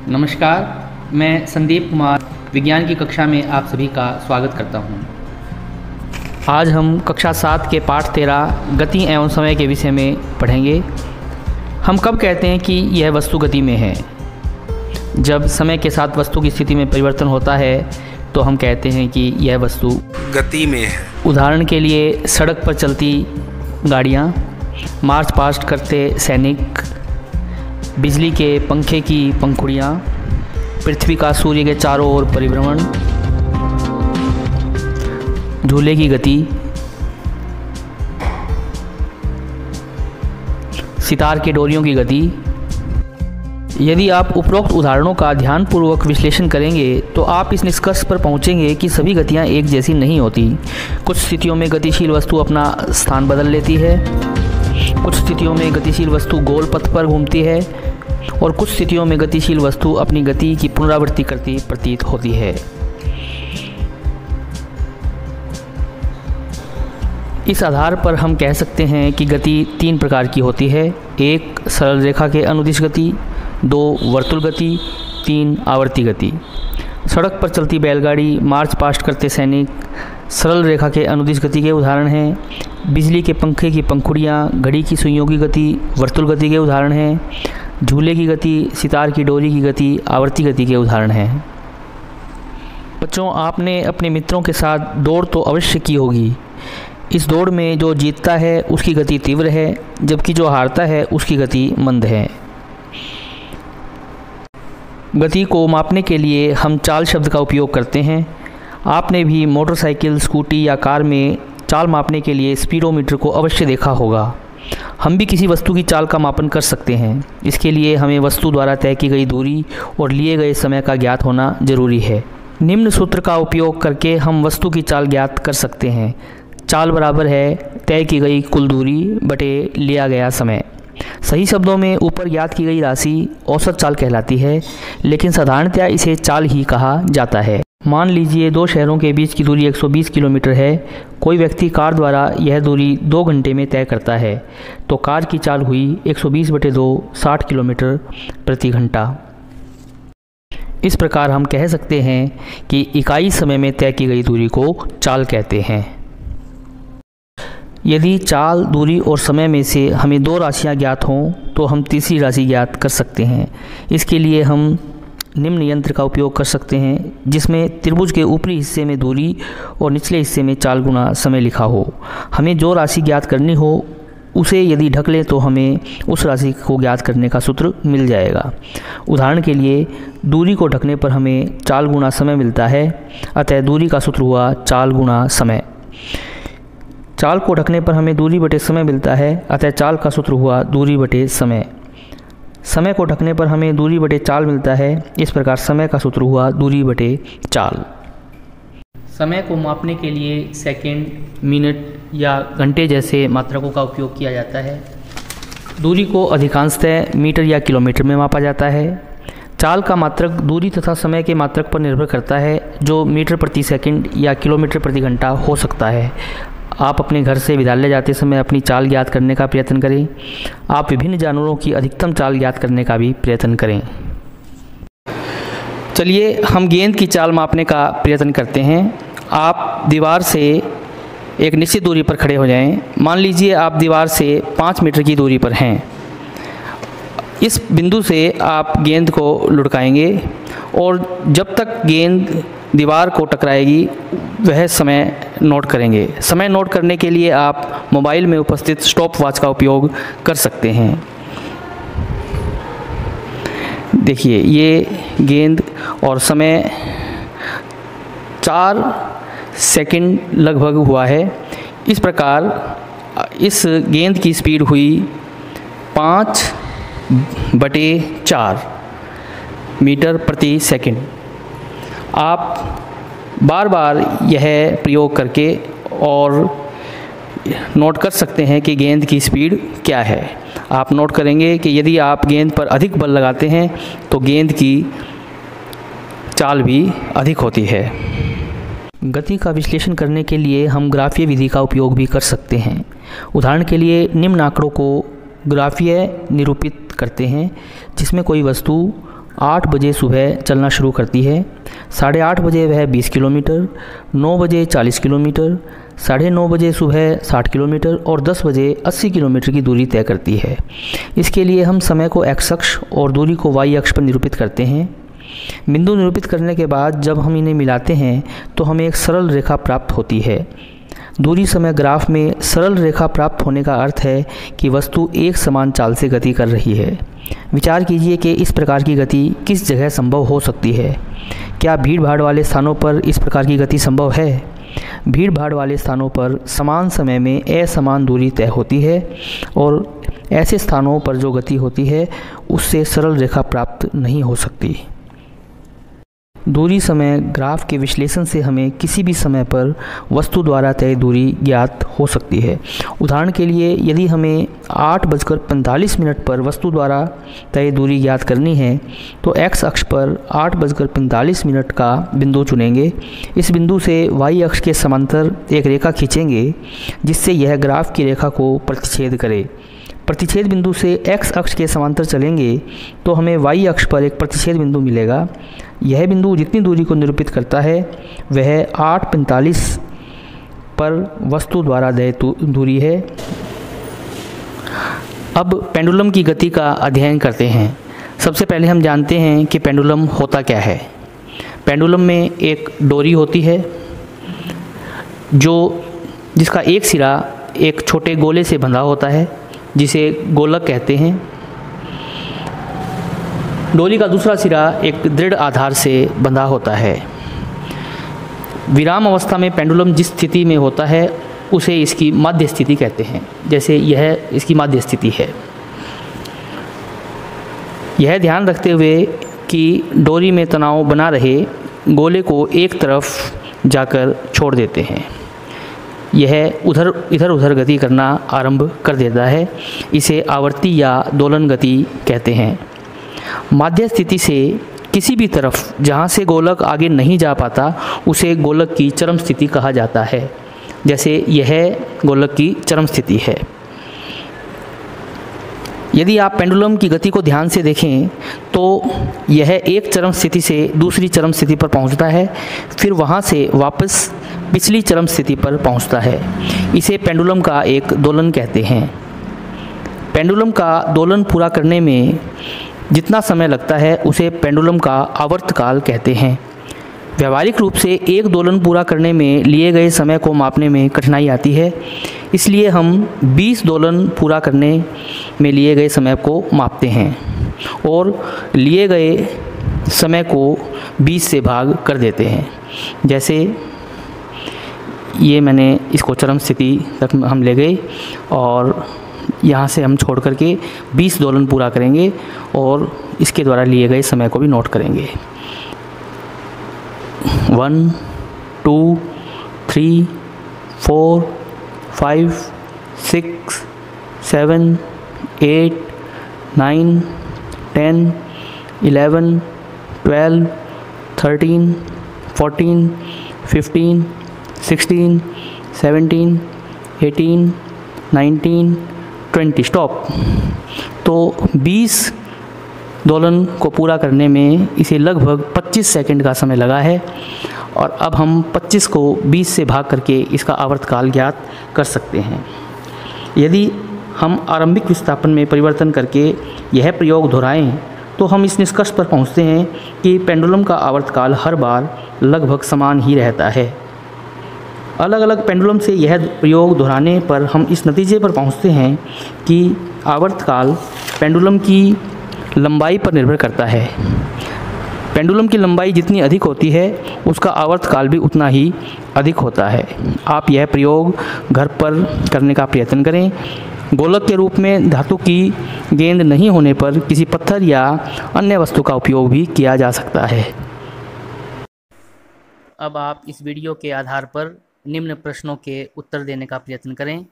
नमस्कार, मैं संदीप कुमार विज्ञान की कक्षा में आप सभी का स्वागत करता हूं। आज हम कक्षा 7 के पाठ 13 गति एवं समय के विषय में पढ़ेंगे। हम कब कहते हैं कि यह वस्तु गति में है? जब समय के साथ वस्तु की स्थिति में परिवर्तन होता है तो हम कहते हैं कि यह वस्तु गति में है। उदाहरण के लिए सड़क पर चलती गाड़ियाँ, मार्च पास्ट करते सैनिक, बिजली के पंखे की पंखुड़ियाँ, पृथ्वी का सूर्य के चारों ओर परिभ्रमण, झूले की गति, सितार की डोरियों की गति। यदि आप उपरोक्त उदाहरणों का ध्यानपूर्वक विश्लेषण करेंगे तो आप इस निष्कर्ष पर पहुंचेंगे कि सभी गतियां एक जैसी नहीं होती। कुछ स्थितियों में गतिशील वस्तु अपना स्थान बदल लेती है, कुछ स्थितियों में गतिशील वस्तु गोल पथ पर घूमती है और कुछ स्थितियों में गतिशील वस्तु अपनी गति की पुनरावृत्ति करती प्रतीत होती है। इस आधार पर हम कह सकते हैं कि गति 3 प्रकार की होती है। 1 सरल रेखा के अनुदिश गति, 2 वर्तुल गति, 3 आवर्ती गति। सड़क पर चलती बैलगाड़ी, मार्च पास्ट करते सैनिक सरल रेखा के अनुदिश गति के उदाहरण हैं। बिजली के पंखे की पंखुड़ियाँ घड़ी की सुइयों की गति वर्तुल गति के उदाहरण हैं। झूले की गति, सितार की डोरी की गति आवर्ती गति के उदाहरण हैं। बच्चों, आपने अपने मित्रों के साथ दौड़ तो अवश्य की होगी। इस दौड़ में जो जीतता है उसकी गति तीव्र है, जबकि जो हारता है उसकी गति मंद है। गति को मापने के लिए हम चाल शब्द का उपयोग करते हैं। आपने भी मोटरसाइकिल, स्कूटी या कार में चाल मापने के लिए स्पीडोमीटर को अवश्य देखा होगा। हम भी किसी वस्तु की चाल का मापन कर सकते हैं। इसके लिए हमें वस्तु द्वारा तय की गई दूरी और लिए गए समय का ज्ञात होना जरूरी है। निम्न सूत्र का उपयोग करके हम वस्तु की चाल ज्ञात कर सकते हैं। चाल बराबर है तय की गई कुल दूरी बटे लिया गया समय। सही शब्दों में ऊपर ज्ञात की गई राशि औसत चाल कहलाती है, लेकिन साधारणतया इसे चाल ही कहा जाता है। मान लीजिए 2 शहरों के बीच की दूरी 120 किलोमीटर है। कोई व्यक्ति कार द्वारा यह दूरी 2 घंटे में तय करता है, तो कार की चाल हुई 120/2 60 किलोमीटर प्रति घंटा। इस प्रकार हम कह सकते हैं कि इकाई समय में तय की गई दूरी को चाल कहते हैं। यदि चाल, दूरी और समय में से हमें 2 राशियाँ ज्ञात हों तो हम तीसरी राशि ज्ञात कर सकते हैं। इसके लिए हम निम्न यंत्र का उपयोग कर सकते हैं, जिसमें त्रिभुज के ऊपरी हिस्से में दूरी और निचले हिस्से में चाल गुना समय लिखा हो। हमें जो राशि ज्ञात करनी हो उसे यदि ढक लें तो हमें उस राशि को ज्ञात करने का सूत्र मिल जाएगा। उदाहरण के लिए दूरी को ढकने पर हमें चाल गुना समय मिलता है, अतः दूरी का सूत्र हुआ चाल गुना समय। चाल को ढकने पर हमें दूरी बटे समय मिलता है, अतः चाल का सूत्र हुआ दूरी बटे समय। समय को ढकने पर हमें दूरी बटे चाल मिलता है, इस प्रकार समय का सूत्र हुआ दूरी बटे चाल। समय को मापने के लिए सेकंड, मिनट या घंटे जैसे मात्रकों का उपयोग किया जाता है। दूरी को अधिकांशतः मीटर या किलोमीटर में मापा जाता है। चाल का मात्रक दूरी तथा समय के मात्रक पर निर्भर करता है, जो मीटर प्रति सेकंड या किलोमीटर प्रति घंटा हो सकता है। आप अपने घर से विद्यालय जाते समय अपनी चाल ज्ञात करने का प्रयत्न करें। आप विभिन्न जानवरों की अधिकतम चाल ज्ञात करने का भी प्रयत्न करें। चलिए हम गेंद की चाल मापने का प्रयत्न करते हैं। आप दीवार से एक निश्चित दूरी पर खड़े हो जाएं। मान लीजिए आप दीवार से 5 मीटर की दूरी पर हैं। इस बिंदु से आप गेंद को लुढ़काएंगे और जब तक गेंद दीवार को टकराएगी वह समय नोट करेंगे। समय नोट करने के लिए आप मोबाइल में उपस्थित स्टॉप वॉच का उपयोग कर सकते हैं। देखिए, ये गेंद और समय 4 सेकंड लगभग हुआ है। इस प्रकार इस गेंद की स्पीड हुई 5/4 मीटर प्रति सेकंड। आप बार बार यह प्रयोग करके और नोट कर सकते हैं कि गेंद की स्पीड क्या है। आप नोट करेंगे कि यदि आप गेंद पर अधिक बल लगाते हैं तो गेंद की चाल भी अधिक होती है। गति का विश्लेषण करने के लिए हम ग्राफीय विधि का उपयोग भी कर सकते हैं। उदाहरण के लिए निम्न आंकड़ों को ग्राफीय निरूपित करते हैं, जिसमें कोई वस्तु 8 बजे सुबह चलना शुरू करती है। 8:30 बजे वह 20 किलोमीटर, 9 बजे 40 किलोमीटर, 9:30 बजे सुबह 60 किलोमीटर और 10 बजे 80 किलोमीटर की दूरी तय करती है। इसके लिए हम समय को एक्स अक्ष और दूरी को वाई अक्ष पर निरूपित करते हैं। बिंदु निरूपित करने के बाद जब हम इन्हें मिलाते हैं तो हमें एक सरल रेखा प्राप्त होती है। दूरी समय ग्राफ में सरल रेखा प्राप्त होने का अर्थ है कि वस्तु एक समान चाल से गति कर रही है। विचार कीजिए कि इस प्रकार की गति किस जगह संभव हो सकती है। क्या भीड़ भाड़ वाले स्थानों पर इस प्रकार की गति संभव है? भीड़ भाड़ वाले स्थानों पर समान समय में असमान दूरी तय होती है और ऐसे स्थानों पर जो गति होती है उससे सरल रेखा प्राप्त नहीं हो सकती। दूरी समय ग्राफ के विश्लेषण से हमें किसी भी समय पर वस्तु द्वारा तय दूरी ज्ञात हो सकती है। उदाहरण के लिए यदि हमें 8:45 पर वस्तु द्वारा तय दूरी ज्ञात करनी है तो एक्स अक्ष पर 8:45 का बिंदु चुनेंगे। इस बिंदु से वाई अक्ष के समांतर एक रेखा खींचेंगे जिससे यह ग्राफ की रेखा को प्रतिच्छेद करे। प्रतिच्छेद बिंदु से एक्स अक्ष के समांतर चलेंगे तो हमें वाई अक्ष पर एक प्रतिच्छेद बिंदु मिलेगा। यह बिंदु जितनी दूरी को निरूपित करता है वह 8:45 पर वस्तु द्वारा तय दूरी है। अब पेंडुलम की गति का अध्ययन करते हैं। सबसे पहले हम जानते हैं कि पेंडुलम होता क्या है। पेंडुलम में एक डोरी होती है जिसका एक सिरा एक छोटे गोले से बंधा होता है जिसे गोलक कहते हैं। डोरी का दूसरा सिरा एक दृढ़ आधार से बंधा होता है। विराम अवस्था में पेंडुलम जिस स्थिति में होता है उसे इसकी माध्य स्थिति कहते हैं। जैसे यह इसकी माध्य स्थिति है। यह ध्यान रखते हुए कि डोरी में तनाव बना रहे गोले को एक तरफ जाकर छोड़ देते हैं। यह इधर उधर गति करना आरंभ कर देता है। इसे आवर्ती या दोलन गति कहते हैं। माध्य स्थिति से किसी भी तरफ जहाँ से गोलक आगे नहीं जा पाता उसे गोलक की चरम स्थिति कहा जाता है। जैसे यह गोलक की चरम स्थिति है। यदि आप पेंडुलम की गति को ध्यान से देखें तो यह एक चरम स्थिति से दूसरी चरम स्थिति पर पहुंचता है, फिर वहां से वापस पिछली चरम स्थिति पर पहुंचता है। इसे पेंडुलम का एक दोलन कहते हैं। पेंडुलम का दोलन पूरा करने में जितना समय लगता है उसे पेंडुलम का आवर्तकाल कहते हैं। व्यावहारिक रूप से एक दोलन पूरा करने में लिए गए समय को मापने में कठिनाई आती है, इसलिए हम 20 दोलन पूरा करने में लिए गए समय को मापते हैं और लिए गए समय को 20 से भाग कर देते हैं। जैसे ये मैंने इसको चरम स्थिति तक हम ले गए और यहाँ से हम छोड़ करके 20 दोलन पूरा करेंगे और इसके द्वारा लिए गए समय को भी नोट करेंगे। 1 2 3 4 5 6 7 8 9 10 11 12 13 14 15 16 17 18 19 20 स्टॉप। तो 20 दोलन को पूरा करने में इसे लगभग 25 सेकंड का समय लगा है और अब हम 25 को 20 से भाग करके इसका आवर्तकाल ज्ञात कर सकते हैं। यदि हम आरंभिक विस्थापन में परिवर्तन करके यह प्रयोग दोहराएं तो हम इस निष्कर्ष पर पहुंचते हैं कि पेंडुलम का आवर्तकाल हर बार लगभग समान ही रहता है। अलग अलग पेंडुलम से यह प्रयोग दोहराने पर हम इस नतीजे पर पहुंचते हैं कि आवर्तकाल पेंडुलम की लंबाई पर निर्भर करता है। पेंडुलम की लंबाई जितनी अधिक होती है उसका आवर्तकाल भी उतना ही अधिक होता है। आप यह प्रयोग घर पर करने का प्रयत्न करें। गोलक के रूप में धातु की गेंद नहीं होने पर किसी पत्थर या अन्य वस्तु का उपयोग भी किया जा सकता है। अब आप इस वीडियो के आधार पर निम्न प्रश्नों के उत्तर देने का प्रयत्न करें।